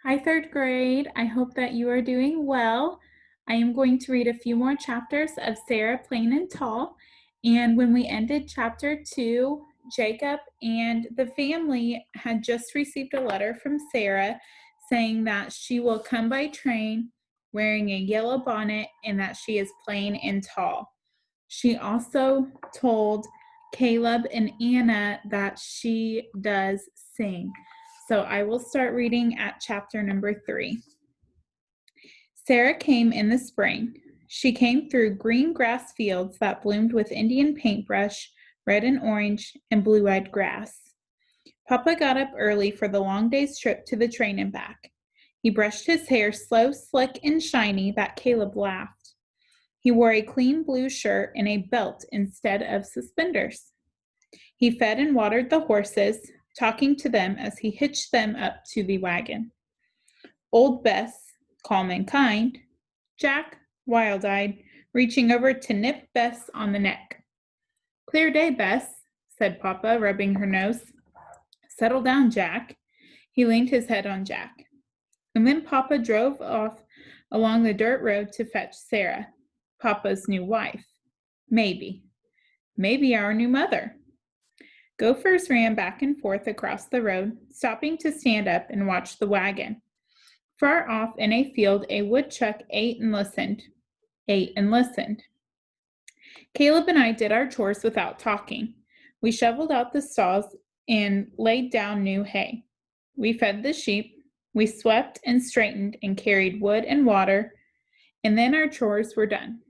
Hi, third grade. I hope that you are doing well. I am going to read a few more chapters of Sarah Plain and Tall. And when we ended chapter 2, Jacob and the family had just received a letter from Sarah saying that she will come by train wearing a yellow bonnet and that she is plain and tall. She also told Caleb and Anna that she does sing. So I will start reading at chapter number 3. Sarah came in the spring. She came through green grass fields that bloomed with Indian paintbrush, red and orange, and blue-eyed grass. Papa got up early for the long day's trip to the train and back. He brushed his hair so slick and shiny that Caleb laughed. He wore a clean blue shirt and a belt instead of suspenders. He fed and watered the horses, talking to them as he hitched them up to the wagon. Old Bess, calm and kind, Jack, wild-eyed, reaching over to nip Bess on the neck. "Clear day, Bess," said Papa, rubbing her nose. "Settle down, Jack." He leaned his head on Jack. And then Papa drove off along the dirt road to fetch Sarah, Papa's new wife. Maybe our new mother. Gophers ran back and forth across the road, stopping to stand up and watch the wagon. Far off in a field, a woodchuck ate and listened. Caleb and I did our chores without talking. We shoveled out the stalls and laid down new hay. We fed the sheep. We swept and straightened and carried wood and water, and then our chores were done.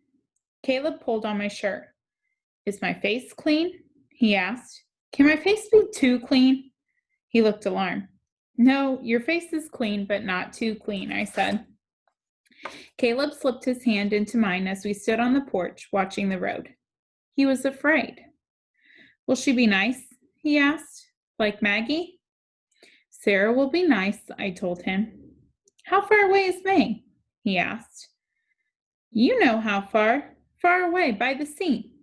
Caleb pulled on my shirt. "Is my face clean?" he asked. "Can my face be too clean?" He looked alarmed. "No, your face is clean, but not too clean," I said. Caleb slipped his hand into mine as we stood on the porch watching the road. He was afraid. "Will she be nice?" he asked. "Like Maggie?" "Sarah will be nice," I told him. "How far away is May?" he asked. "You know how far. Far away, by the sea."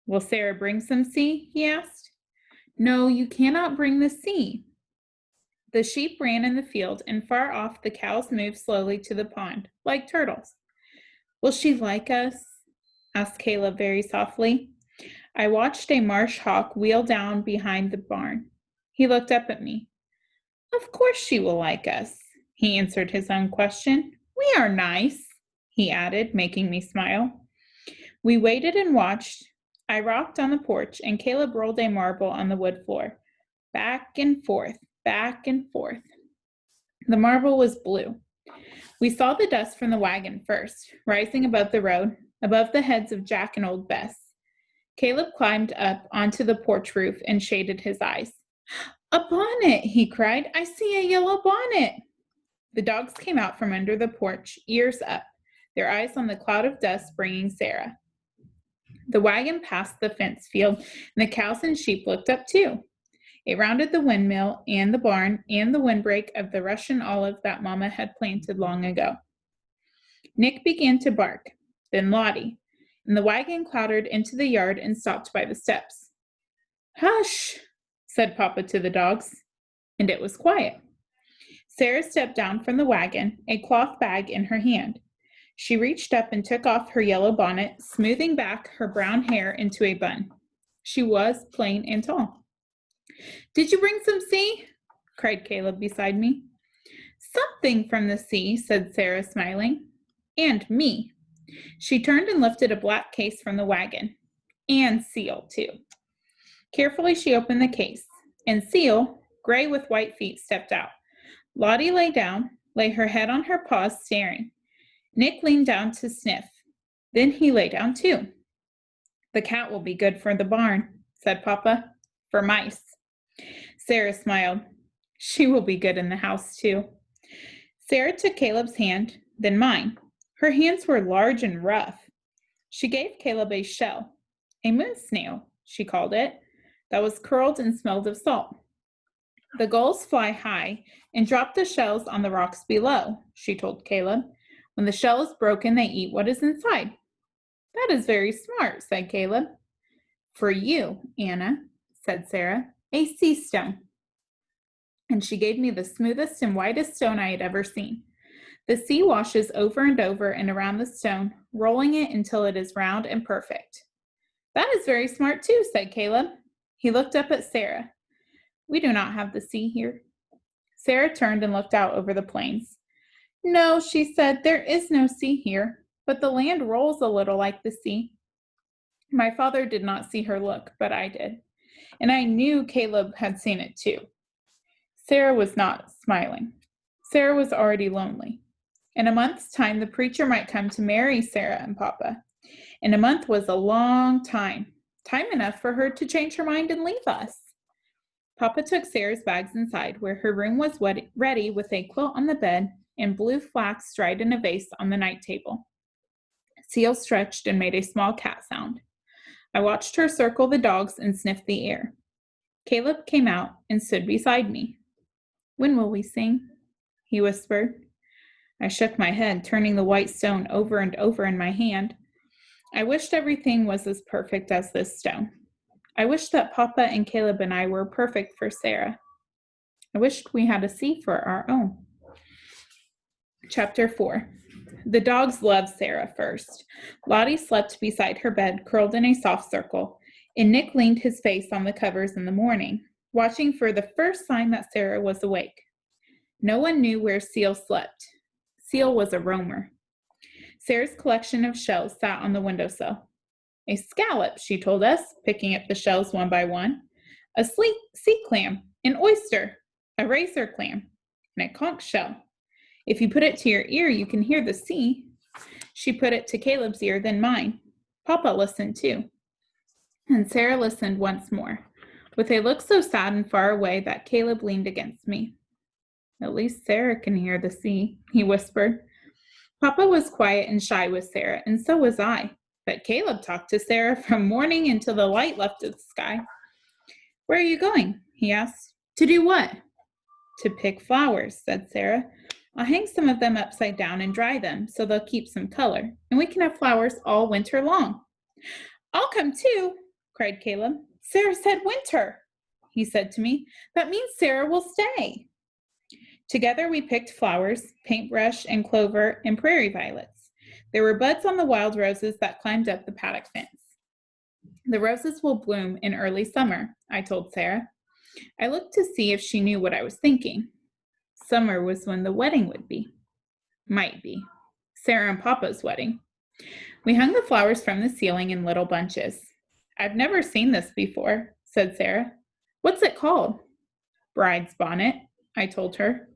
"Will Sarah bring some sea?" he asked. "No, you cannot bring the sea." The sheep ran in the field, and far off the cows moved slowly to the pond, like turtles. "Will she like us?" asked Caleb very softly. I watched a marsh hawk wheel down behind the barn. He looked up at me. "Of course she will like us," he answered his own question. "We are nice," he added, making me smile. We waited and watched. I rocked on the porch, and Caleb rolled a marble on the wood floor. Back and forth, back and forth. The marble was blue. We saw the dust from the wagon first, rising above the road, above the heads of Jack and old Bess. Caleb climbed up onto the porch roof and shaded his eyes. "A bonnet!" he cried. "I see a yellow bonnet!" The dogs came out from under the porch, ears up, their eyes on the cloud of dust bringing Sarah. The wagon passed the fence field, and the cows and sheep looked up too. It rounded the windmill and the barn and the windbreak of the Russian olive that Mama had planted long ago. Nick began to bark, then Lottie, and the wagon clattered into the yard and stopped by the steps. "Hush," said Papa to the dogs, and it was quiet. Sarah stepped down from the wagon, a cloth bag in her hand. She reached up and took off her yellow bonnet, smoothing back her brown hair into a bun. She was plain and tall. "Did you bring some sea?" cried Caleb beside me. "Something from the sea," said Sarah, smiling. "And me." She turned and lifted a black case from the wagon. "And Seal, too." Carefully, she opened the case, and Seal, gray with white feet, stepped out. Lottie lay down, lay her head on her paws, staring. Nick leaned down to sniff. Then he lay down, too. "The cat will be good for the barn," said Papa. "For mice." Sarah smiled. "She will be good in the house, too." Sarah took Caleb's hand, then mine. Her hands were large and rough. She gave Caleb a shell, a moose snail, she called it, that was curled and smelled of salt. "The gulls fly high and drop the shells on the rocks below," she told Caleb. "When the shell is broken, they eat what is inside." "That is very smart," said Caleb. "For you, Anna," said Sarah, "a sea stone." and she gave me the smoothest and whitest stone I had ever seen. The sea washes over and over and around the stone, rolling it until it is round and perfect. That is very smart too, said Caleb. He looked up at Sarah. We do not have the sea here. Sarah turned and looked out over the plains. No, she said, there is no sea here, but the land rolls a little like the sea. My father did not see her look, but I did, and I knew Caleb had seen it too. Sarah was not smiling. Sarah was already lonely. In a month's time, the preacher might come to marry Sarah and Papa. And a month was a long time enough for her to change her mind and leave us. Papa took Sarah's bags inside, where her room was ready with a quilt on the bed and blue flax dried in a vase on the night table. Seal stretched and made a small cat sound. I watched her circle the dogs and sniff the air. Caleb came out and stood beside me. When will we sing? He whispered. I shook my head, turning the white stone over and over in my hand. I wished everything was as perfect as this stone. I wished that Papa and Caleb and I were perfect for Sarah. I wished we had a sea for our own. Chapter 4. The dogs loved Sarah first. Lottie slept beside her bed, curled in a soft circle, and Nick leaned his face on the covers in the morning, watching for the first sign that Sarah was awake. No one knew where Seal slept. Seal was a roamer. Sarah's collection of shells sat on the windowsill. A scallop, she told us, picking up the shells one by one. A sea clam, an oyster, a razor clam, and a conch shell. If you put it to your ear, you can hear the sea. She put it to Caleb's ear, then mine. Papa listened too. And Sarah listened once more, with a look so sad and far away that Caleb leaned against me. At least Sarah can hear the sea, he whispered. Papa was quiet and shy with Sarah, and so was I. But Caleb talked to Sarah from morning until the light left the sky. Where are you going? He asked. To do what? To pick flowers, said Sarah. I'll hang some of them upside down and dry them so they'll keep some color, and we can have flowers all winter long. I'll come too, cried Caleb. Sarah said winter, he said to me. That means Sarah will stay. Together we picked flowers, paintbrush and clover and prairie violets. There were buds on the wild roses that climbed up the paddock fence. The roses will bloom in early summer, I told Sarah. I looked to see if she knew what I was thinking. Summer was when the wedding would be. Might be. Sarah and Papa's wedding. We hung the flowers from the ceiling in little bunches. I've never seen this before, said Sarah. What's it called? Bride's bonnet, I told her.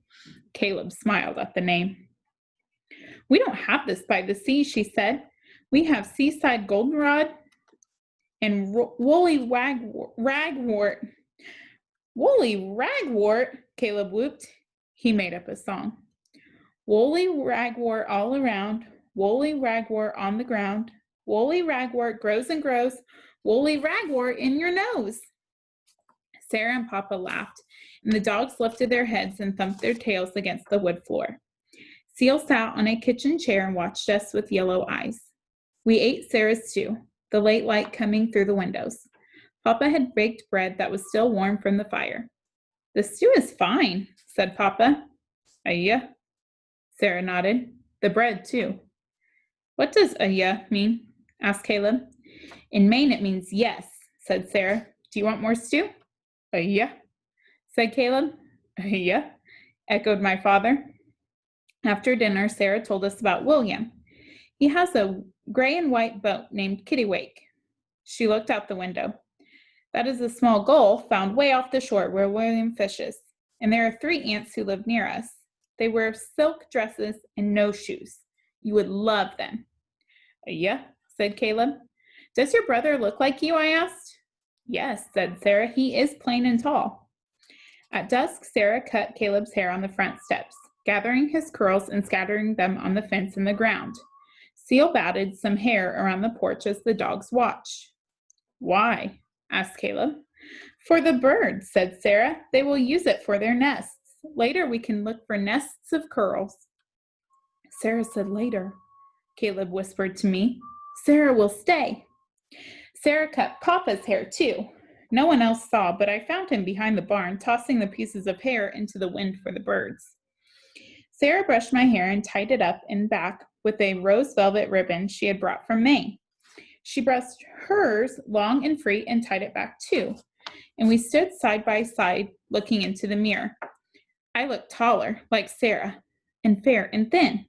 Caleb smiled at the name. We don't have this by the sea, she said. We have seaside goldenrod and woolly ragwort. Woolly ragwort, Caleb whooped. He made up a song. Woolly ragwort all around, woolly ragwort on the ground. Woolly ragwort grows and grows, woolly ragwort in your nose. Sarah and Papa laughed, and the dogs lifted their heads and thumped their tails against the wood floor. Seal sat on a kitchen chair and watched us with yellow eyes. We ate Sarah's stew, the late light coming through the windows. Papa had baked bread that was still warm from the fire. The stew is fine, said Papa. Yeah, Sarah nodded. The bread, too. What does yeah mean? Asked Caleb. In Maine, it means yes, said Sarah. Do you want more stew? Yeah, said Caleb. Yeah, echoed my father. After dinner, Sarah told us about William. He has a gray and white boat named Kittiwake. She looked out the window. That is a small gull found way off the shore where William fishes. And there are 3 aunts who live near us. They wear silk dresses and no shoes. You would love them. Yeah, said Caleb. Does your brother look like you? I asked. Yes, said Sarah. He is plain and tall. At dusk, Sarah cut Caleb's hair on the front steps, gathering his curls and scattering them on the fence and the ground. Seal batted some hair around the porch as the dogs watched. Why? Asked Caleb. For the birds, said Sarah. They will use it for their nests. Later we can look for nests of curls. Sarah said later. Caleb whispered to me. Sarah will stay. Sarah cut Papa's hair too. No one else saw, but I found him behind the barn, tossing the pieces of hair into the wind for the birds. Sarah brushed my hair and tied it up in back with a rose velvet ribbon she had brought from Maine. She brushed hers long and free and tied it back too, and we stood side by side looking into the mirror. I looked taller, like Sarah, and fair and thin,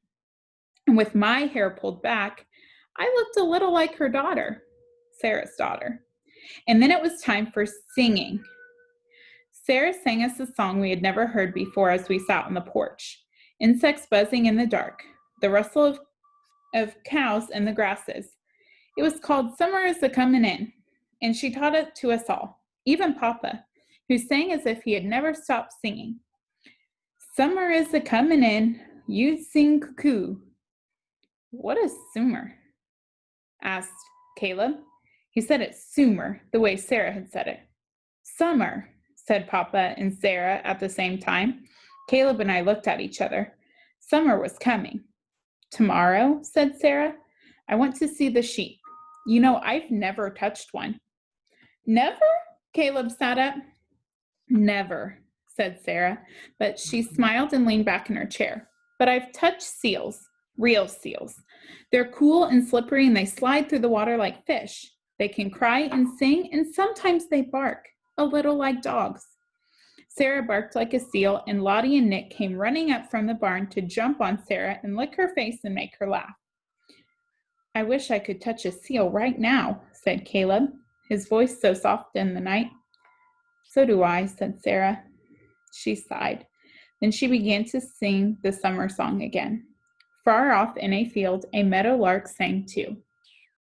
and with my hair pulled back, I looked a little like her daughter, Sarah's daughter. And then it was time for singing. Sarah sang us a song we had never heard before as we sat on the porch. Insects buzzing in the dark, the rustle of cows in the grasses. It was called Summer is a Comin' In, and she taught it to us all, even Papa, who sang as if he had never stopped singing. Summer is a comin' in, you sing cuckoo. What is summer? Asked Caleb. He said it sooner, the way Sarah had said it. Summer, said Papa and Sarah at the same time. Caleb and I looked at each other. Summer was coming. Tomorrow, said Sarah, I want to see the sheep. You know, I've never touched one. Never? Caleb sat up. Never, said Sarah, but she smiled and leaned back in her chair. But I've touched seals, real seals. They're cool and slippery and they slide through the water like fish. They can cry and sing, and sometimes they bark, a little like dogs. Sarah barked like a seal, and Lottie and Nick came running up from the barn to jump on Sarah and lick her face and make her laugh. I wish I could touch a seal right now, said Caleb, his voice so soft in the night. So do I, said Sarah. She sighed. Then she began to sing the summer song again. Far off in a field, a meadow lark sang too.